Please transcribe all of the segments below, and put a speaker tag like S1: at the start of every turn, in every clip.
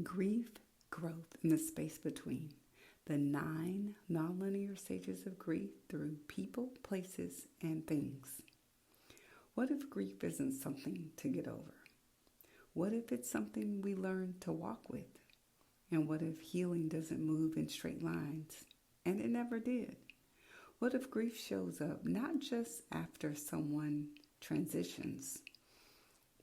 S1: grief, growth, and the space between. The 9 nonlinear stages of grief through people, places, and things. What if grief isn't something to get over? What if it's something we learn to walk with? And what if healing doesn't move in straight lines? And it never did. What if grief shows up not just after someone transitions,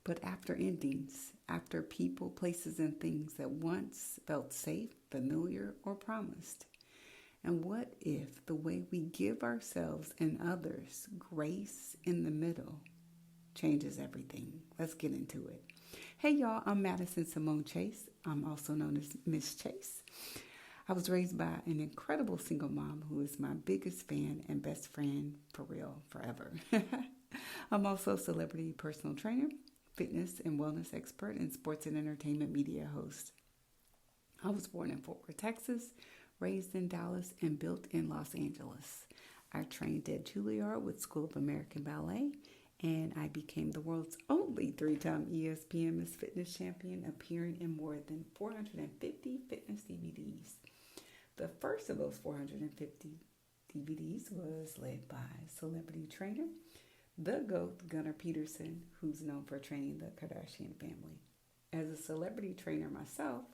S1: but after endings, after people, places, and things that once felt safe, familiar, or promised? And what if the way we give ourselves and others grace in the middle changes everything? Let's get into it. Hey y'all, I'm Madison Simone Chase. I'm also known as Miss Chase. I was raised by an incredible single mom who is my biggest fan and best friend for real, forever. I'm also a celebrity personal trainer, fitness and wellness expert, and sports and entertainment media host. I was born in Fort Worth, Texas, raised in Dallas, and built in Los Angeles. I trained at Juilliard with School of American Ballet, and I became the world's only 3-time ESPN Miss Fitness champion, appearing in more than 450 fitness DVDs. The first of those 450 DVDs was led by celebrity trainer, the GOAT Gunnar Peterson, who's known for training the Kardashian family. As a celebrity trainer myself,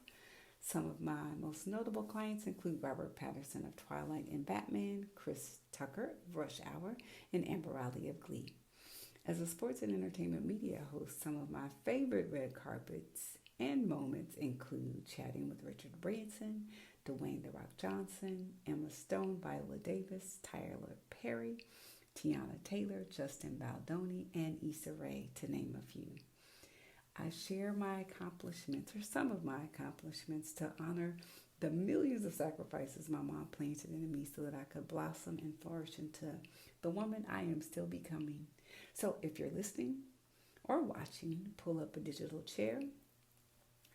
S1: some of my most notable clients include Robert Pattinson of Twilight and Batman, Chris Tucker of Rush Hour, and Amber Riley of Glee. As a sports and entertainment media host, some of my favorite red carpets and moments include chatting with Richard Branson, Dwayne "The Rock" Johnson, Emma Stone, Viola Davis, Tyler Perry, Tiana Taylor, Justin Baldoni, and Issa Rae, to name a few. I share my accomplishments, or some of my accomplishments, to honor the millions of sacrifices my mom planted in me so that I could blossom and flourish into the woman I am still becoming. So if you're listening or watching, pull up a digital chair,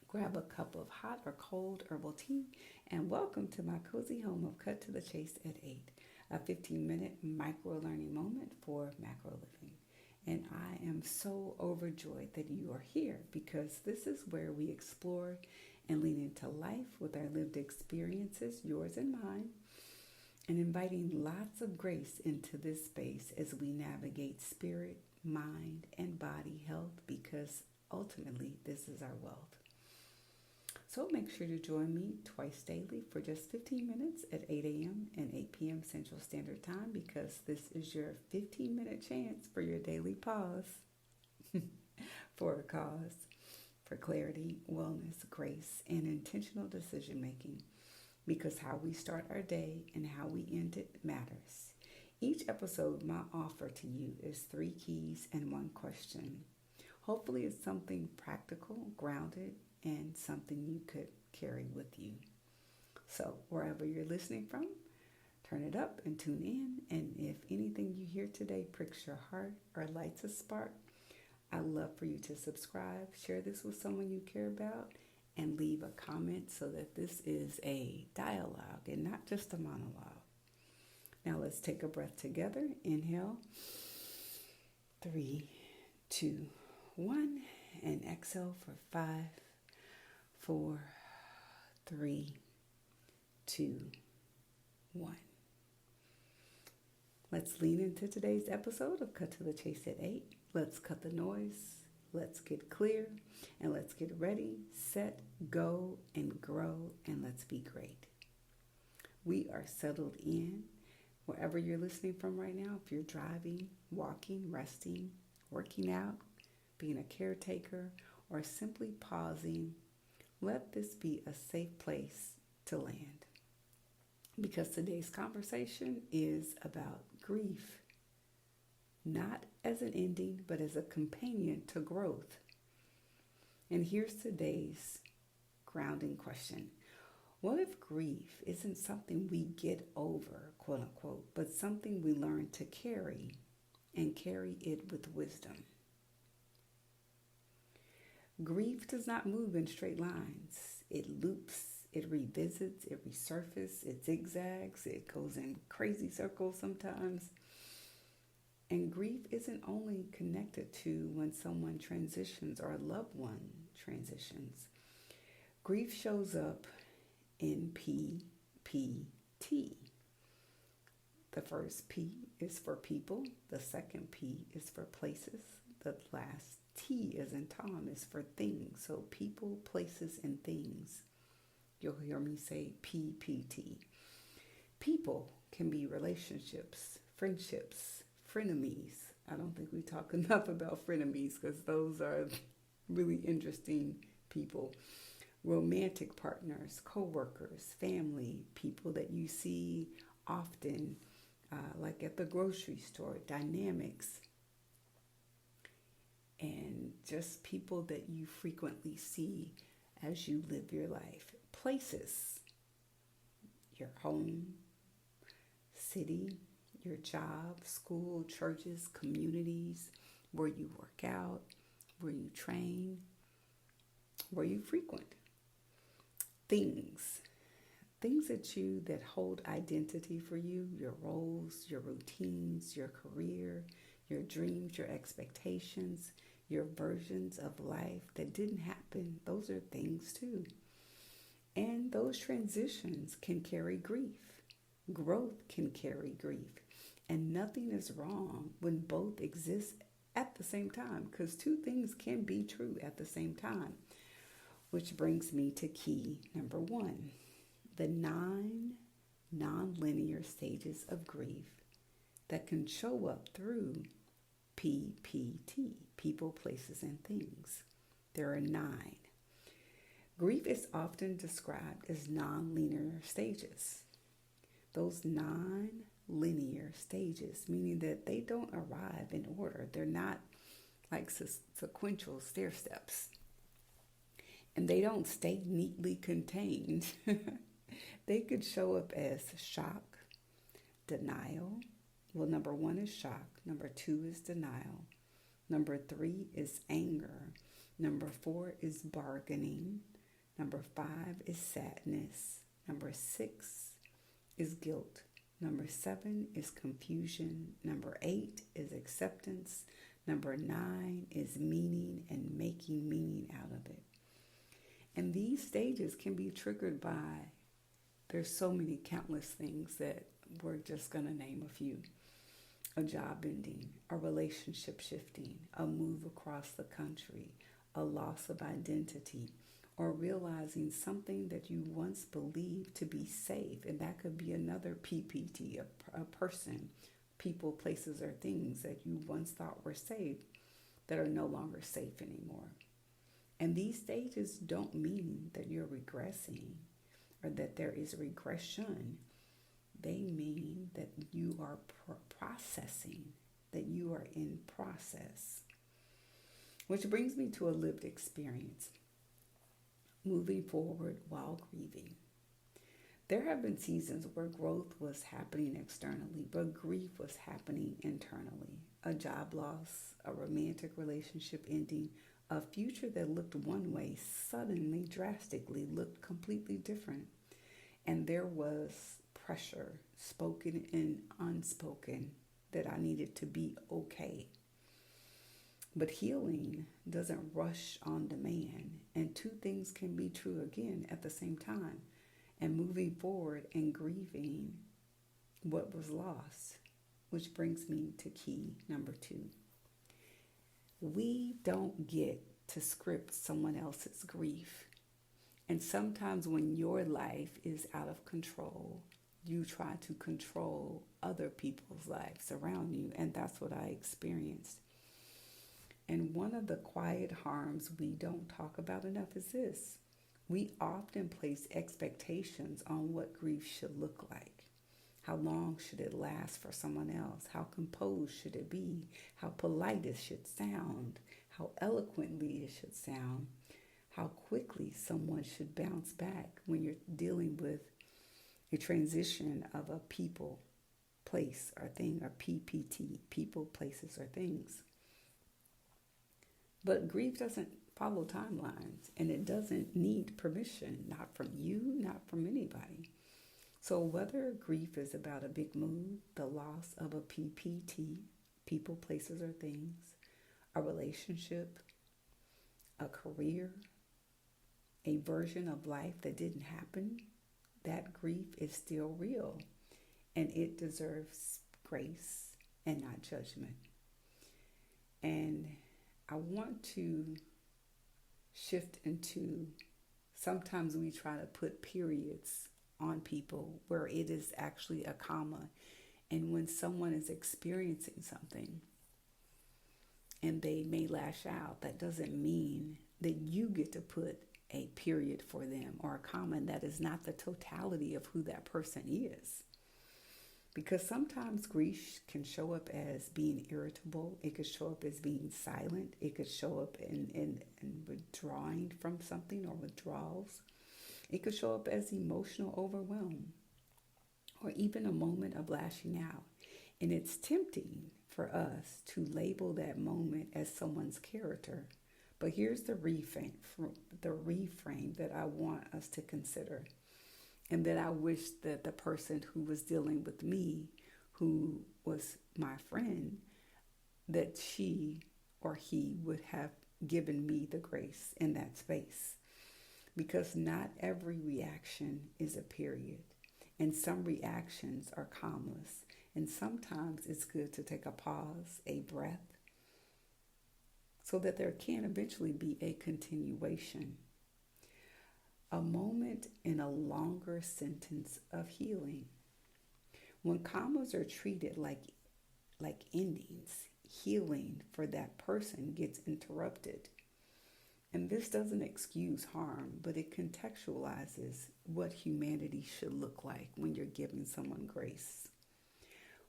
S1: grab a cup of hot or cold herbal tea, and welcome to my cozy home of Cut to the Chase at 8, a 15-minute micro-learning moment for macro living. And I am so overjoyed that you are here, because this is where we explore and lean into life with our lived experiences, yours and mine, and inviting lots of grace into this space as we navigate spirit, mind, and body health, because ultimately this is our wealth. So make sure to join me twice daily for just 15 minutes at 8 a.m. and 8 p.m. Central Standard Time, because this is your 15-minute chance for your daily pause for a cause, for clarity, wellness, grace, and intentional decision making, because how we start our day and how we end it matters. Each episode, my offer to you is 3 keys and 1 question. Hopefully it's something practical, grounded, and something you could carry with you. So wherever you're listening from, turn it up and tune in. And if anything you hear today pricks your heart or lights a spark, I'd love for you to subscribe, share this with someone you care about, and leave a comment so that this is a dialogue and not just a monologue. Now let's take a breath together. Inhale, 3, 2, 1, and exhale for 5, 4, 3, 2, 1. Let's lean into today's episode of Cut to the Chase at 8. Let's cut the noise. Let's get clear. And let's get ready, set, go, and grow. And let's be great. We are settled in wherever you're listening from right now. If you're driving, walking, resting, working out, being a caretaker, or simply pausing, let this be a safe place to land. Because today's conversation is about grief, not as an ending, but as a companion to growth. And here's today's grounding question. What if grief isn't something we get over, quote unquote, but something we learn to carry, and carry it with wisdom? Grief does not move in straight lines. It loops, it revisits, it resurfaces, it zigzags, it goes in crazy circles sometimes. And grief isn't only connected to when someone transitions or a loved one transitions. Grief shows up in PPT. The first P is for people. The second P is for places. The last T as in Tom is for things. So people, places, and things. You'll hear me say PPT. People can be relationships, friendships, frenemies. I don't think we talk enough about frenemies because those are really interesting people. Romantic partners, co-workers, family, people that you see often, like at the grocery store, dynamics, and just people that you frequently see as you live your life. Places, your home, city, your job, school, churches, communities, where you work out, where you train, where you frequent. Things that hold identity for you, your roles, your routines, your career, your dreams, your expectations, your versions of life that didn't happen. Those are things too. And those transitions can carry grief. Growth can carry grief. And nothing is wrong when both exist at the same time, because two things can be true at the same time. Which brings me to key number 1, the 9 nonlinear stages of grief that can show up through PPT, people, places, and things. There are 9. Grief is often described as nonlinear stages. Those nonlinear stages, meaning that they don't arrive in order. They're not like sequential stair steps. And they don't stay neatly contained. They could show up as shock, denial. Well, number 1 is shock. Number 2 is denial. Number 3 is anger. Number 4 is bargaining. Number 5 is sadness. Number 6 is guilt. Number 7 is confusion. Number 8 is acceptance. Number 9 is meaning and making meaning out of it. And these stages can be triggered by, there's so many countless things that we're just going to name a few. A job ending, a relationship shifting, a move across the country, a loss of identity, or realizing something that you once believed to be safe. And that could be another PPT, a person, people, places, or things that you once thought were safe that are no longer safe anymore. And these stages don't mean that you're regressing or that there is regression. They mean that you are processing, that you are in process. Which brings me to a lived experience. Moving forward while grieving. There have been seasons where growth was happening externally, but grief was happening internally. A job loss, a romantic relationship ending, a future that looked one way suddenly, drastically looked completely different. And there was pressure, spoken and unspoken, that I needed to be okay. But healing doesn't rush on demand, and two things can be true again at the same time. And moving forward and grieving what was lost, which brings me to key number 2. We don't get to script someone else's grief. And sometimes when your life is out of control, you try to control other people's lives around you. And that's what I experienced. And one of the quiet harms we don't talk about enough is this. We often place expectations on what grief should look like. How long should it last for someone else? How composed should it be? How polite it should sound? How eloquently it should sound? How quickly someone should bounce back when you're dealing with a transition of a people, place, or thing, or PPT, people, places, or things. But grief doesn't follow timelines, and it doesn't need permission, not from you, not from anybody. So whether grief is about a big move, the loss of a PPT, people, places, or things, a relationship, a career, a version of life that didn't happen, that grief is still real and it deserves grace and not judgment. And I want to shift into, sometimes we try to put periods on people where it is actually a comma. And when someone is experiencing something and they may lash out, that doesn't mean that you get to put a period for them or a comma. That is not the totality of who that person is. Because sometimes grief can show up as being irritable. It could show up as being silent. It could show up in withdrawing from something or withdrawals. It could show up as emotional overwhelm or even a moment of lashing out. And it's tempting for us to label that moment as someone's character. But here's the reframe that I want us to consider. And that I wish that the person who was dealing with me, who was my friend, that she or he would have given me the grace in that space. Because not every reaction is a period. And some reactions are commas. And sometimes it's good to take a pause, a breath, so that there can eventually be a continuation. A moment in a longer sentence of healing. When commas are treated like endings, healing for that person gets interrupted. And this doesn't excuse harm, but it contextualizes what humanity should look like when you're giving someone grace.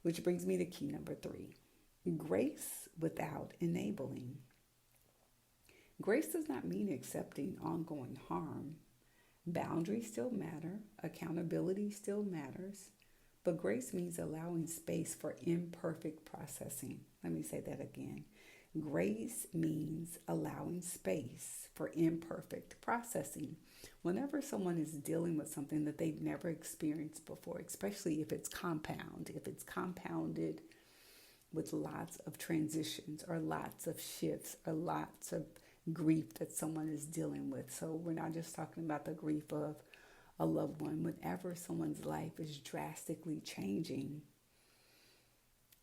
S1: Which brings me to key number 3. Grace without enabling. Grace does not mean accepting ongoing harm. Boundaries still matter, accountability still matters, but grace means allowing space for imperfect processing. Let me say that again. Grace means allowing space for imperfect processing. Whenever someone is dealing with something that they've never experienced before, especially if it's compounded with lots of transitions or lots of shifts or lots of grief that someone is dealing with. So we're not just talking about the grief of a loved one. Whenever someone's life is drastically changing,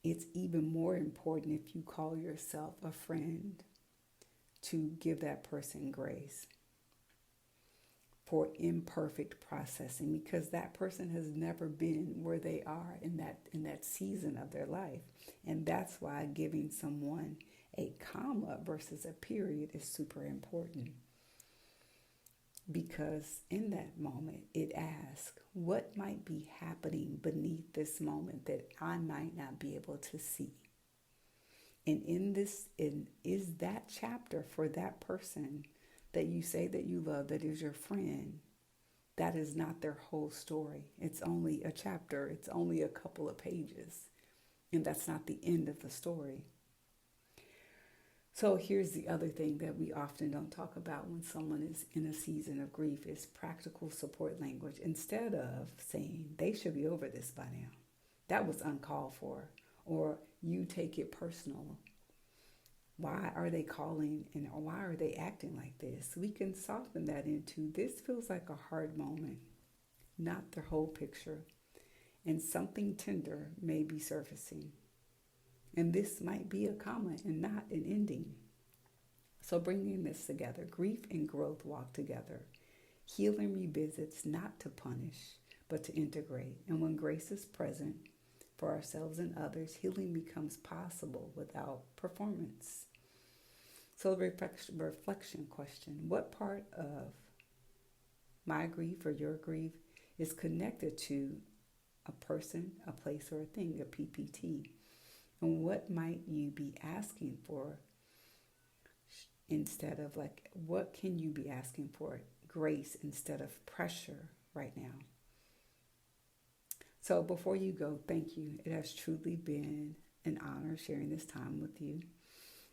S1: it's even more important, if you call yourself a friend, to give that person grace for imperfect processing, because that person has never been where they are in that season of their life. And that's why giving someone a comma versus a period is super important. Because in that moment, it asks, what might be happening beneath this moment that I might not be able to see? And is that chapter for that person that you say that you love, that is your friend, that is not their whole story. It's only a chapter. It's only a couple of pages. And that's not the end of the story. So here's the other thing that we often don't talk about when someone is in a season of grief is practical support language. Instead of saying they should be over this by now, that was uncalled for, or you take it personal. Why are they calling and why are they acting like this? We can soften that into this feels like a hard moment, not the whole picture. And something tender may be surfacing. And this might be a comma and not an ending. So bringing this together, grief and growth walk together. Healing revisits not to punish, but to integrate. And when grace is present for ourselves and others, healing becomes possible without performance. So the reflection question, what part of my grief or your grief is connected to a person, a place, or a thing, a PPT? And what might you be asking for instead of what can you be asking for? Grace instead of pressure right now. So before you go, thank you. It has truly been an honor sharing this time with you.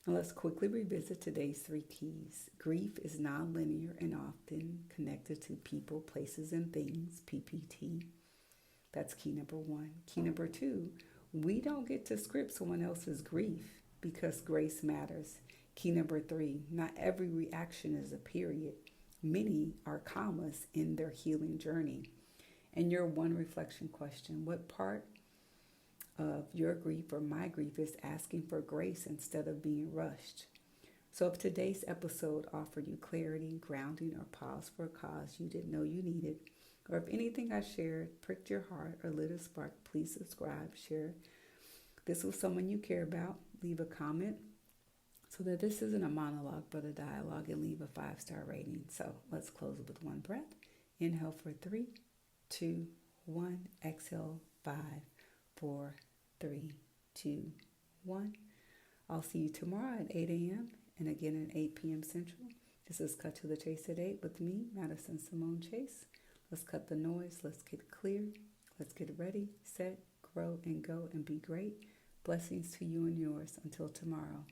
S1: And let's quickly revisit today's 3 keys. Grief is nonlinear and often connected to people, places, and things, PPT. That's key number 1. Key number 2, we don't get to script someone else's grief because grace matters. Key number 3, not every reaction is a period. Many are commas in their healing journey. And your one reflection question: what part of your grief or my grief is asking for grace instead of being rushed? So if today's episode offered you clarity, grounding, or pause for a cause you didn't know you needed, or if anything I shared pricked your heart or lit a spark, please subscribe, share this with someone you care about, leave a comment so that this isn't a monologue but a dialogue, and leave a 5-star rating. So let's close with one breath. Inhale for 3, 2, 1. Exhale, 5, 4, 3, 2, 1. I'll see you tomorrow at 8 a.m. and again at 8 p.m. Central. This is Cut to the Chase at 8 with me, Madison Simone Chase. Let's cut the noise. Let's get clear. Let's get ready, set, grow, and go, and be great. Blessings to you and yours. Until tomorrow.